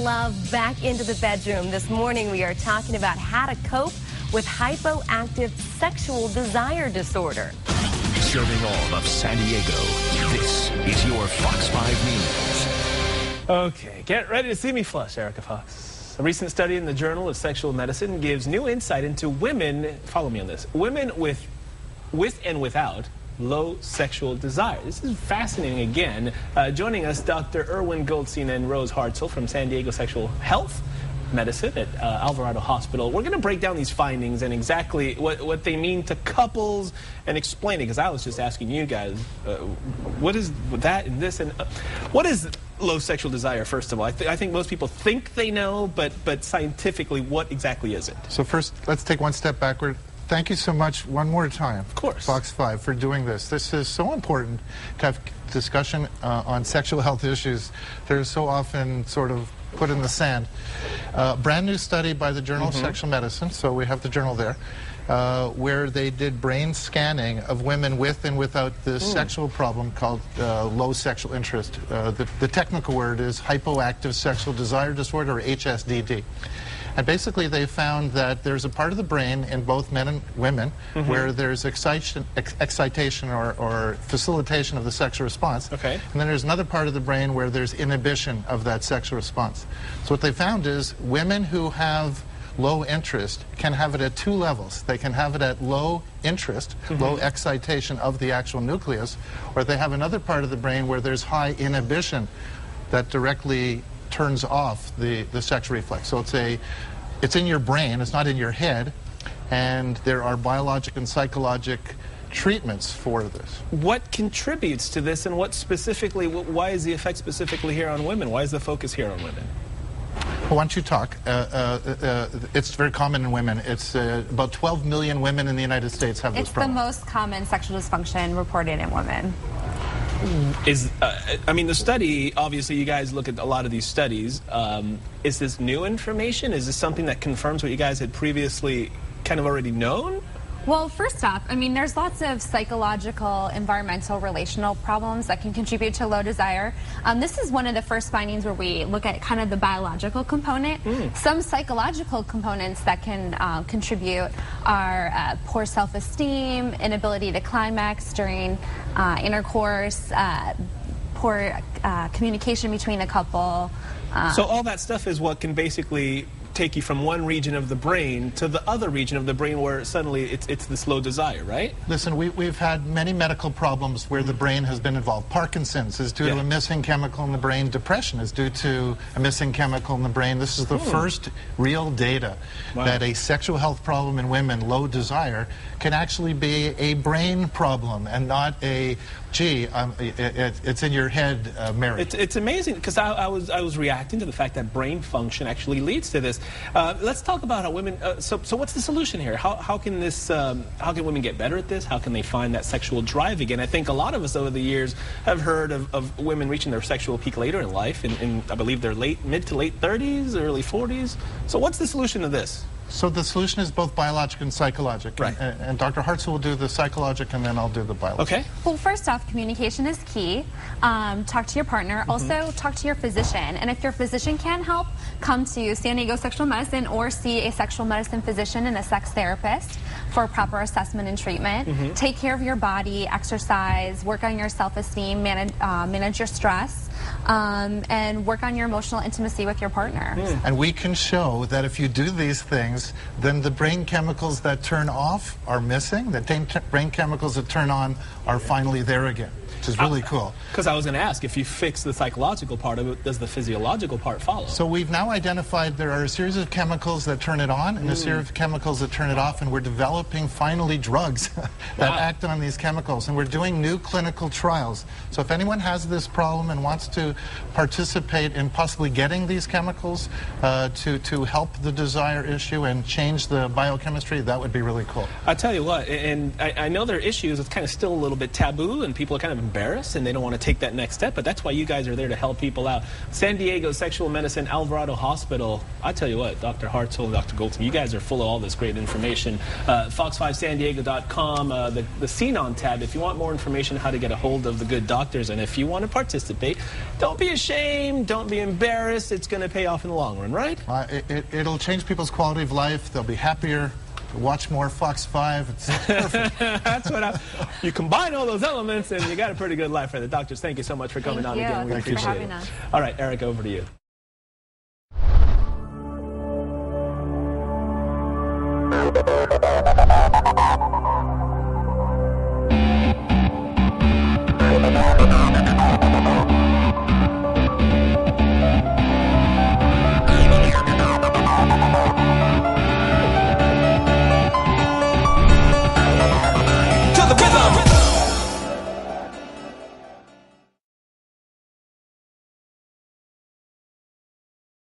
love back into the bedroom. This morning we are talking about how to cope with hypoactive sexual desire disorder. Serving all of San Diego, this is your Fox 5 News. Okay, get ready to see me flush, Erica Fox. A recent study in the Journal of Sexual Medicine gives new insight into women, follow me on this, women with and without low sexual desire. This is fascinating again. Joining us, Dr. Irwin, Goldstein, and Rose Hartzell from San Diego Sexual Health Medicine at Alvarado Hospital. We're going to break down these findings and exactly what they mean to couples and explain it, because I was just asking you guys, what is that and this and what is low sexual desire, first of all? I think most people think they know, but scientifically, what exactly is it? So first, let's take one step backward. Thank you so much one more time, of course, Fox 5, for doing this. This is so important to have discussion on sexual health issues. They're so often sort of put in the sand. Brand new study by the Journal of Sexual Medicine, so we have the journal there, where they did brain scanning of women with and without this sexual problem called low sexual interest. The technical word is hypoactive sexual desire disorder, or HSDD. And basically they found that there's a part of the brain in both men and women where there's excitation or facilitation of the sexual response. Okay. And then there's another part of the brain where there's inhibition of that sexual response. So what they found is women who have low interest can have it at two levels. They can have it at low interest, low excitation of the actual nucleus, or they have another part of the brain where there's high inhibition that directly turns off the sexual reflex. So it's in your brain, it's not in your head, and there are biologic and psychologic treatments for this. What contributes to this, and what specifically, why is the effect specifically here on women? Why is the focus here on women? Well, why don't you talk? It's very common in women. It's about 12 million women in the United States have this problem. It's the most common sexual dysfunction reported in women. I mean, the study, obviously you guys look at a lot of these studies. Is this new information? Is this something that confirms what you guys had previously kind of already known? Well, first off, I mean, there's lots of psychological, environmental, relational problems that can contribute to low desire. This is one of the first findings where we look at kind of the biological component. Some psychological components that can contribute are poor self-esteem, inability to climax during intercourse, poor communication between a couple. So all that stuff is what can basically take you from one region of the brain to the other region of the brain where suddenly it's this low desire, right? Listen, we've had many medical problems where the brain has been involved. Parkinson's is due to a missing chemical in the brain. Depression is due to a missing chemical in the brain. This is the first real data that a sexual health problem in women, low desire, can actually be a brain problem and not a, gee, it's in your head, Mary. It's amazing, because I was reacting to the fact that brain function actually leads to this. Let's talk about how women. So what's the solution here? How can this? How can women get better at this? How can they find that sexual drive again? I think a lot of us over the years have heard of women reaching their sexual peak later in life, in I believe their mid to late 30s, early 40s. So what's the solution to this? So the solution is both biologic and psychologic. Right. And Dr. Hartzell will do the psychologic, and then I'll do the biologic. Okay. Well, first off, communication is key. Talk to your partner. Also, talk to your physician. And if your physician can't help, come to San Diego Sexual Medicine or see a sexual medicine physician and a sex therapist for proper assessment and treatment. Take care of your body, exercise, work on your self-esteem, manage your stress. And work on your emotional intimacy with your partner. And we can show that if you do these things, then the brain chemicals that turn off are missing. The brain chemicals that turn on are finally there again, which is really cool. Because I was going to ask, if you fix the psychological part of it, does the physiological part follow? So we've now identified there are a series of chemicals that turn it on and a series of chemicals that turn it off, and we're developing finally drugs that act on these chemicals, and we're doing new clinical trials. So if anyone has this problem and wants to participate in possibly getting these chemicals to help the desire issue and change the biochemistry, that would be really cool. I tell you what, and I know there are issues, it's kind of still a little bit taboo and people are kind of embarrassed and they don't want to take that next step, but that's why you guys are there to help people out. San Diego Sexual Medicine, Alvarado Hospital. I tell you what, Dr. Hartzell and Dr. Goldstein, you guys are full of all this great information. Fox5sandiego.com, the Scene On tab, if you want more information how to get a hold of the good doctors, and if you want to participate, don't be ashamed, don't be embarrassed. It's going to pay off in the long run, right? It'll change people's quality of life. They'll be happier. Watch more Fox 5. It's perfect. That's what you combine all those elements and you got a pretty good life for the doctors. Thank you so much for coming on again. We Thank you for appreciate having it. us. All right, Eric, over to you.